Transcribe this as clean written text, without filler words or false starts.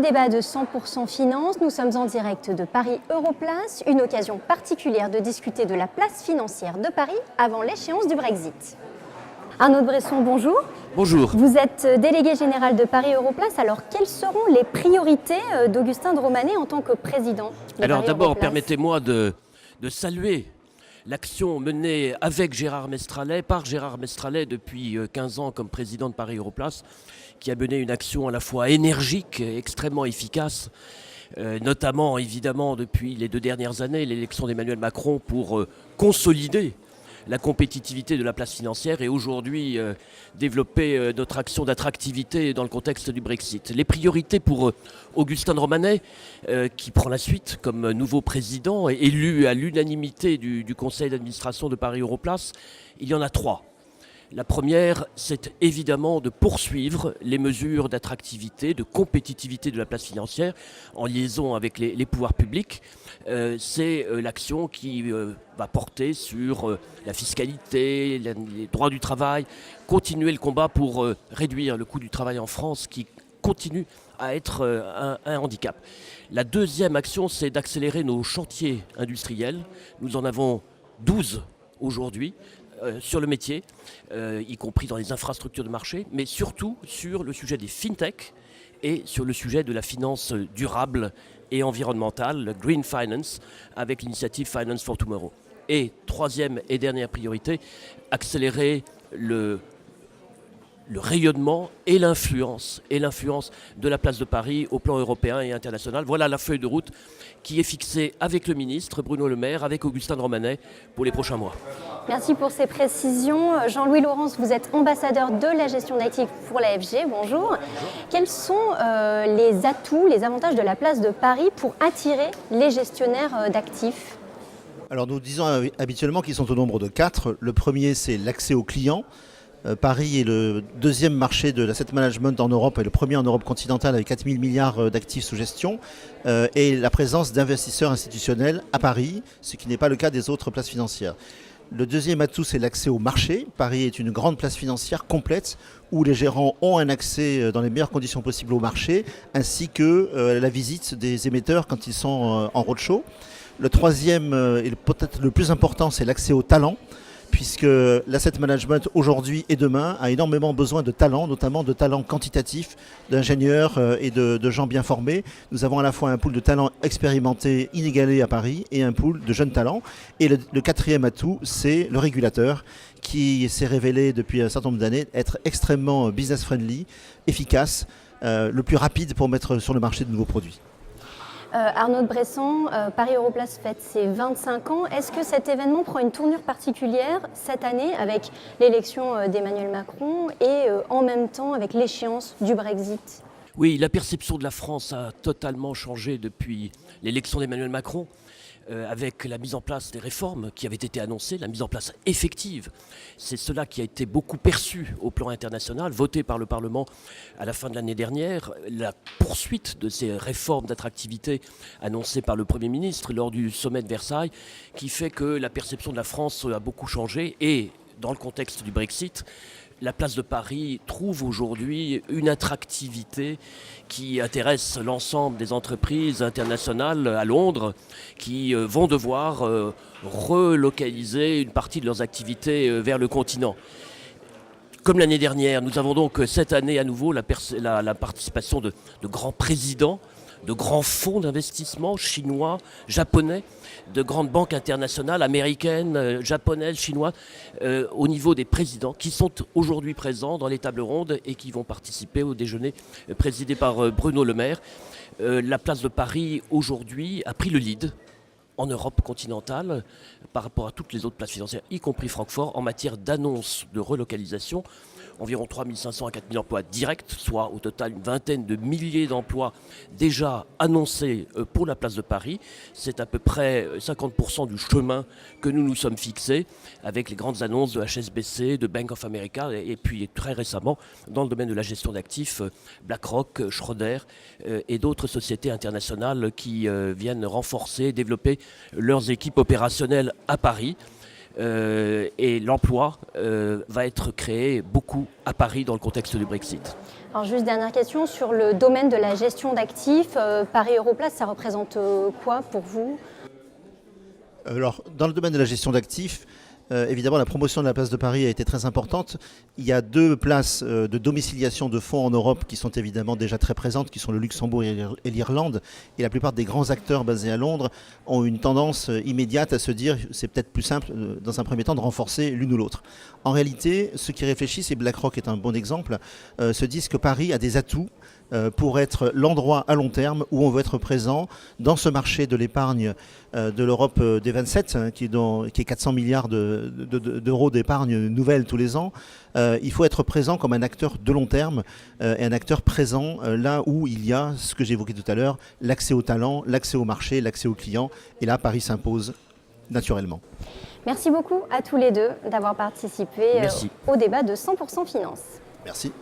débat de 100% Finance, nous sommes en direct de Paris Europlace, une occasion particulière de discuter de la place financière de Paris avant l'échéance du Brexit. Arnaud de Bresson, bonjour. Bonjour. Vous êtes délégué général de Paris Europlace, alors quelles seront les priorités d'Augustin de Romanet en tant que président de Alors Paris d'abord, Europlace ? permettez-moi de saluer l'action menée avec Gérard Mestralet, par Gérard Mestralet depuis 15 ans comme président de Paris Europlace, qui a mené une action à la fois énergique et extrêmement efficace, notamment évidemment depuis les 2 dernières années, l'élection d'Emmanuel Macron pour consolider la compétitivité de la place financière et aujourd'hui développer notre action d'attractivité dans le contexte du Brexit. Les priorités pour Augustin de Romanet, qui prend la suite comme nouveau président, élu à l'unanimité du conseil d'administration de Paris Europlace, il y en a 3. La première, c'est évidemment de poursuivre les mesures d'attractivité, de compétitivité de la place financière en liaison avec les pouvoirs publics. C'est l'action qui va porter sur la fiscalité, les droits du travail, continuer le combat pour réduire le coût du travail en France qui continue à être un handicap. La deuxième action, c'est d'accélérer nos chantiers industriels. Nous en avons 12 aujourd'hui. Sur le métier, y compris dans les infrastructures de marché, mais surtout sur le sujet des fintech et sur le sujet de la finance durable et environnementale, le Green Finance, avec l'initiative Finance for Tomorrow. Et troisième et dernière priorité, accélérer le rayonnement et l'influence de la place de Paris au plan européen et international. Voilà la feuille de route qui est fixée avec le ministre Bruno Le Maire, avec Augustin de Romanet pour les prochains mois. Merci pour ces précisions. Jean-Louis Laurence, vous êtes ambassadeur de la gestion d'actifs pour l'AFG. Bonjour. Bonjour. Quels sont les atouts, les avantages de la place de Paris pour attirer les gestionnaires d'actifs ? Alors nous disons habituellement qu'ils sont au nombre de 4. Le premier, c'est l'accès aux clients. Paris est le deuxième marché de l'asset management en Europe et le premier en Europe continentale avec 4 000 milliards d'actifs sous gestion et la présence d'investisseurs institutionnels à Paris, ce qui n'est pas le cas des autres places financières. Le deuxième atout, c'est l'accès au marché. Paris est une grande place financière complète où les gérants ont un accès dans les meilleures conditions possibles au marché ainsi que la visite des émetteurs quand ils sont en roadshow. Le troisième et peut-être le plus important, c'est l'accès au talent, puisque l'asset management aujourd'hui et demain a énormément besoin de talents, notamment de talents quantitatifs, d'ingénieurs et de gens bien formés. Nous avons à la fois un pool de talents expérimentés, inégalés à Paris, et un pool de jeunes talents. Et le quatrième atout, c'est le régulateur, qui s'est révélé depuis un certain nombre d'années être extrêmement business-friendly, efficace, le plus rapide pour mettre sur le marché de nouveaux produits. Arnaud de Bresson, Paris Europlace fête ses 25 ans. Est-ce que cet événement prend une tournure particulière cette année avec l'élection d'Emmanuel Macron et en même temps avec l'échéance du Brexit ? Oui, la perception de la France a totalement changé depuis l'élection d'Emmanuel Macron. Avec la mise en place des réformes qui avaient été annoncées, la mise en place effective. C'est cela qui a été beaucoup perçu au plan international, voté par le Parlement à la fin de l'année dernière. La poursuite de ces réformes d'attractivité annoncées par le Premier ministre lors du sommet de Versailles, qui fait que la perception de la France a beaucoup changé et dans le contexte du Brexit, la place de Paris trouve aujourd'hui une attractivité qui intéresse l'ensemble des entreprises internationales à Londres qui vont devoir relocaliser une partie de leurs activités vers le continent. Comme l'année dernière, nous avons donc cette année à nouveau la participation de grands présidents, de grands fonds d'investissement chinois, japonais, de grandes banques internationales, américaines, japonaises, chinoises, au niveau des présidents qui sont aujourd'hui présents dans les tables rondes et qui vont participer au déjeuner présidé par Bruno Le Maire. La place de Paris aujourd'hui a pris le lead en Europe continentale par rapport à toutes les autres places financières, y compris Francfort, en matière d'annonces de relocalisation. Environ 3 500 à 4 000 emplois directs, soit au total une vingtaine de milliers d'emplois déjà annoncés pour la place de Paris. C'est à peu près 50% du chemin que nous nous sommes fixés avec les grandes annonces de HSBC, de Bank of America et puis très récemment dans le domaine de la gestion d'actifs, BlackRock, Schroeder et d'autres sociétés internationales qui viennent renforcer, développer leurs équipes opérationnelles à Paris. et l'emploi va être créé beaucoup à Paris dans le contexte du Brexit. Alors juste dernière question, sur le domaine de la gestion d'actifs, Paris Europlace, ça représente quoi pour vous? Alors, dans le domaine de la gestion d'actifs, évidemment, la promotion de la place de Paris a été très importante. Il y a 2 places de domiciliation de fonds en Europe qui sont évidemment déjà très présentes, qui sont le Luxembourg et l'Irlande. Et la plupart des grands acteurs basés à Londres ont une tendance immédiate à se dire c'est peut-être plus simple, dans un premier temps, de renforcer l'une ou l'autre. En réalité, ceux qui réfléchissent, et BlackRock est un bon exemple, se disent que Paris a des atouts pour être l'endroit à long terme où on veut être présent dans ce marché de l'épargne de l'Europe des 27, qui est 400 milliards d'euros d'épargne nouvelle tous les ans. Il faut être présent comme un acteur de long terme et un acteur présent là où il y a, ce que j'évoquais tout à l'heure, l'accès au talent, l'accès au marché, l'accès aux clients. Et là, Paris s'impose naturellement. Merci beaucoup à tous les deux d'avoir participé au débat de 100% Finance. Merci.